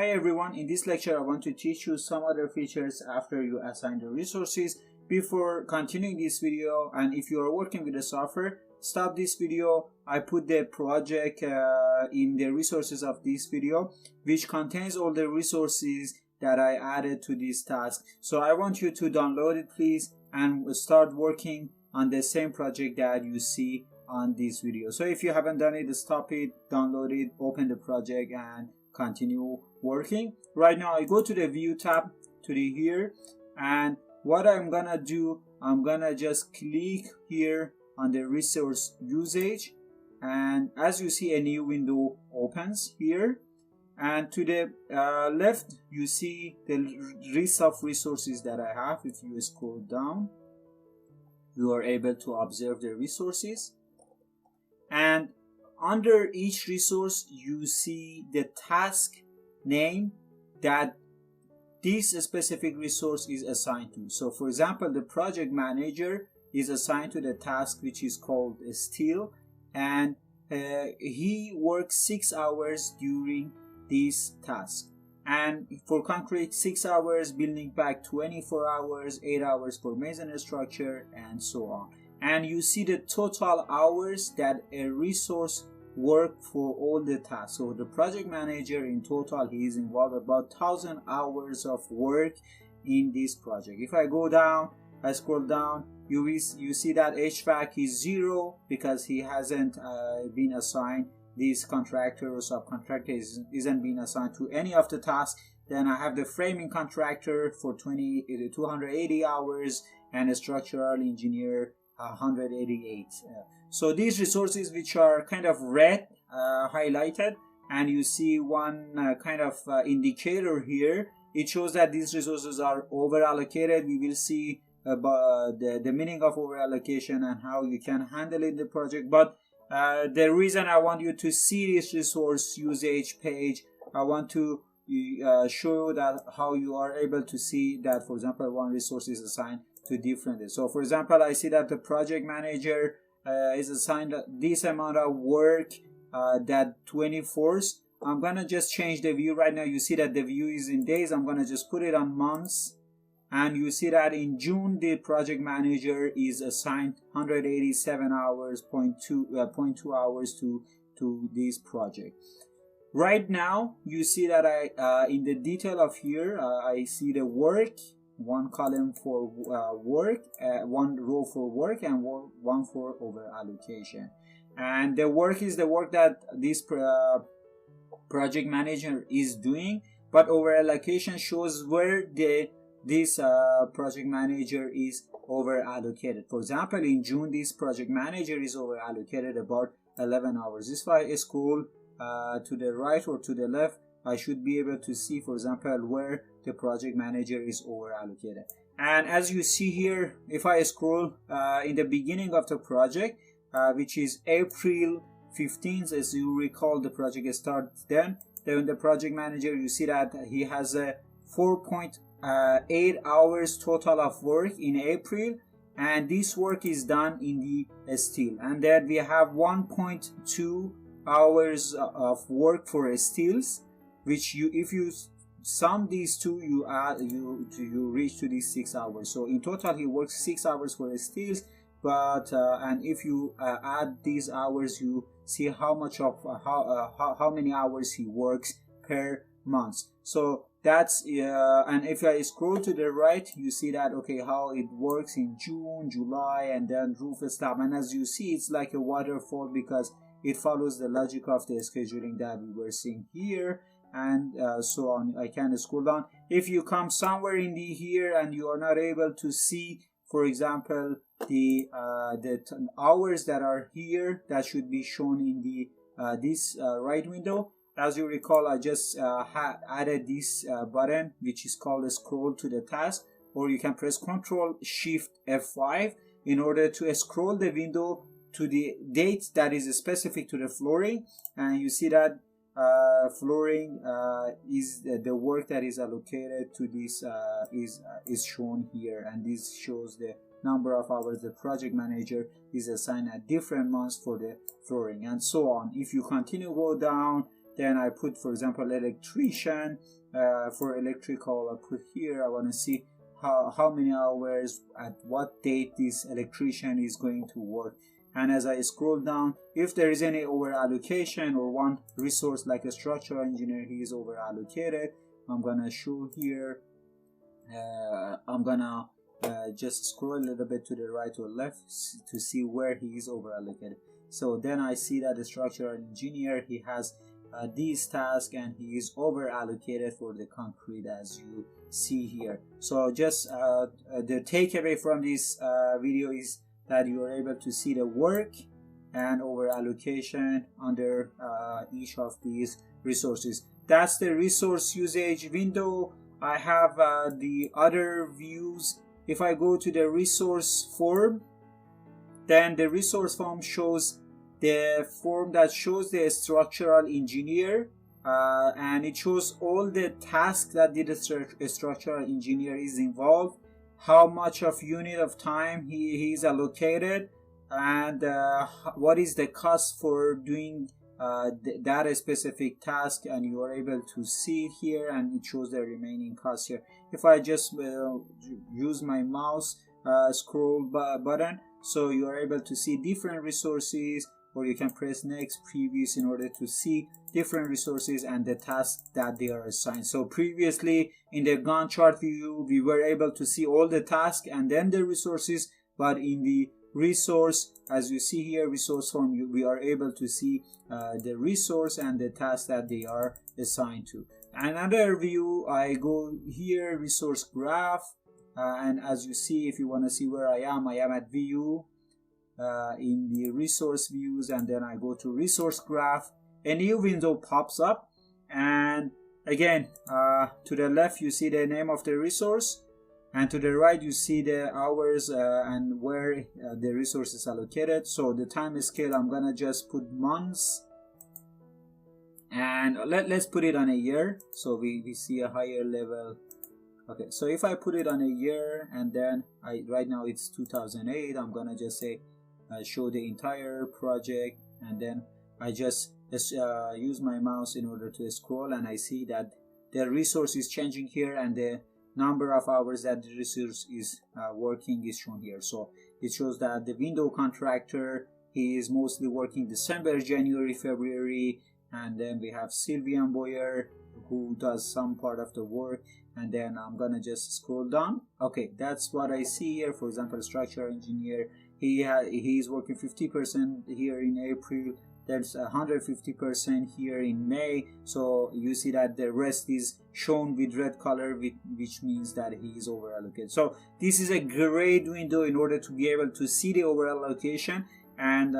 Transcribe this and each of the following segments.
Hi everyone, in this lecture I want to teach you some other features after you assign the resources. Before continuing this video, and if you are working with the software, stop this video. I put the project in the resources of this video, which contains all the resources that I added to this task. So I want you to download it please and start working on the same project that you see on this video. So if you haven't done it, stop it, download it, open the project and continue working. Right now I go to the view tab to the here, and what I'm gonna do, I'm gonna just click here on the resource usage, and as you see a new window opens here, and to the left you see the list of resources that I have. If you scroll down, you are able to observe the resources, and under each resource you see the task name that this specific resource is assigned to. So for example, the project manager is assigned to the task which is called steel, and he works 6 hours during this task, and for concrete 6 hours, building back 24 hours, 8 hours for masonry structure, and so on. And you see the total hours that a resource worked for all the tasks. So the project manager in total, he is involved about 1,000 hours of work in this project. If I go down, I scroll down, you see that HVAC is 0 because he hasn't been assigned. This contractor or subcontractor isn't being assigned to any of the tasks. Then I have the framing contractor for 280 hours, and a structural engineer 188. So these resources which are kind of red highlighted, and you see one kind of indicator here, it shows that these resources are over allocated. We will see about the meaning of over allocation and how you can handle it in the project. But the reason I want you to see this resource usage page, I want to show that how you are able to see that, for example, one resource is assigned to different. So for example, I see that the project manager is assigned this amount of work that 24th. I'm gonna just change the view. Right now you see that the view is in days. I'm gonna just put it on months, and you see that in June the project manager is assigned 187 hours, 0.2 hours to this project. Right now you see that I in the detail of here I see the work, one column for work, one row for work, and one for over allocation. And the work is the work that this project manager is doing, but over allocation shows where this project manager is over allocated. For example, in June this project manager is over allocated about 11 hours. If I scroll to the right or to the left, I should be able to see, for example, where the project manager is over allocated. And as you see here, if I scroll in the beginning of the project, which is April 15th, as you recall, the project starts then the project manager, you see that he has a 4.8 hours total of work in April, and this work is done in the steel. And then we have 1.2 hours of work for steels, which if you sum these two, you reach to these 6 hours. So in total he works 6 hours for steels, but and if you add these hours, you see how much of how many hours he works per month. So that's and if I scroll to the right, you see that okay, how it works in June, July, and then roof slab. And as you see, it's like a waterfall because it follows the logic of the scheduling that we were seeing here, and so on. I can scroll down. If you come somewhere in the here and you are not able to see, for example, the hours that are here, that should be shown in the this right window. As you recall, I just added this button which is called scroll to the task, or you can press Ctrl Shift F5 in order to scroll the window to the date that is specific to the flooring. And you see that flooring is the work that is allocated to this is shown here, and this shows the number of hours the project manager is assigned at different months for the flooring, and so on. If you continue go down, Then I put, for example, electrician. For electrical, I put here, I want to see how many hours, at what date this electrician is going to work. And as I scroll down, if there is any over allocation or one resource like a structural engineer, he is over allocated, I'm gonna show here. I'm gonna just scroll a little bit to the right or left to see where he is over allocated. So then I see that the structural engineer, he has these tasks and he is over allocated for the concrete, as you see here. So just the takeaway from this video is that you are able to see the work and over allocation under each of these resources. That's the resource usage window. I have the other views. If I go to the resource form, then the resource form shows the form that shows the structural engineer, and it shows all the tasks that the structural engineer is involved, how much of unit of time he is allocated, and what is the cost for doing that specific task, and you are able to see it here, and it shows the remaining cost here. If I just use my mouse scroll button, so you are able to see different resources, or you can press next, previous, in order to see different resources and the tasks that they are assigned. So previously in the Gantt chart view, we were able to see all the tasks and then the resources, but in the resource, as you see here, resource form, we are able to see the resource and the task that they are assigned to. Another view, I go here, resource graph, and as you see, if you want to see where I am at view in the resource views, and then I go to resource graph. A new window pops up, and again to the left you see the name of the resource, and to the right you see the hours and where the resource is allocated. So the time scale, I'm gonna just put months, and let's put it on a year, so we see a higher level. Okay, so if I put it on a year, and then right now it's 2008, I'm gonna just say show the entire project, and then I just use my mouse in order to scroll, and I see that the resource is changing here, and the number of hours that the resource is working is shown here. So it shows that the window contractor, he is mostly working December, January, February, and then we have Sylvian Boyer who does some part of the work, and then I'm gonna just scroll down. Okay, that's what I see here. For example, structural engineer, he is working 50% here in April, there's 150% here in May. So you see that the rest is shown with red color, which means that he is over allocated. So this is a great window in order to be able to see the over allocation and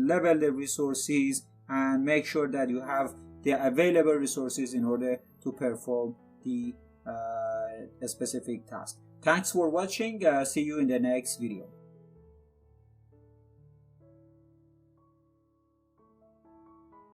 level the resources and make sure that you have the available resources in order to perform the specific task. Thanks for watching. See you in the next video.